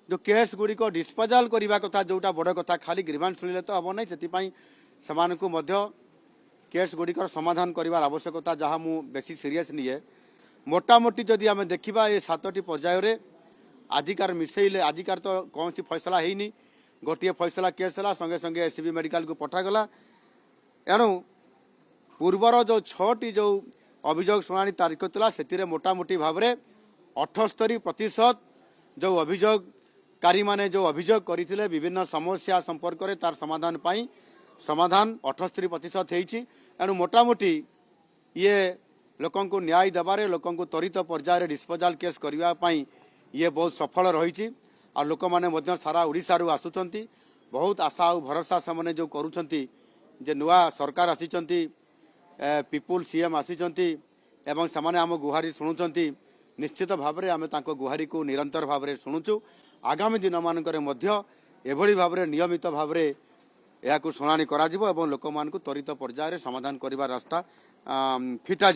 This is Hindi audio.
जो केस गुड़िक डिस्पोजाल करने कथा जोटा बड़ कथा खाली ग्रीवांस शुणिले तो हम ना केस गुड़िकर समाधान करार आवश्यकता जहाँ मु बेसी सीरीयस निए मोटामोटी जदि आम देखा ये 7टी पर्यायर आजिकार मिसेले आजिकार तो कौन सी फैसला है गोटे फैसला केस है संगे संगे एससीबी मेडिकल को पठागला एणु पूर्वर जो 6टी जो अभियोग शुणाणी तारीख था से मोटामोटी भाव में 78% जो अभियोगकारी माने जो अभियोग करते विभिन्न समस्या संपर्क में तार समाधान पाई समाधान 78% एणु मोटामोटी ये लोक न्याय देवारे लोक त्वरित पर्यायर डिस्पोजाल केस करने ये बहुत सफल रही आ लोक मैंने सारा ओडिशा रु आसुचंती बहुत आशा और भरोसा से जो करुछंती जे नुआ सरकार आसीचंती पीपुल सीएम आसीचंती एवं से आम गुहारी शुणुचंती निश्चित भाव में आम गुहारी को निरंतर भाव में शुणुचु आगामी दिन मानक एभली भाव में नियमित भाव में यह शुणाणी करा लोक त्वरित पर्यायर समाधान करने रास्ता फिटा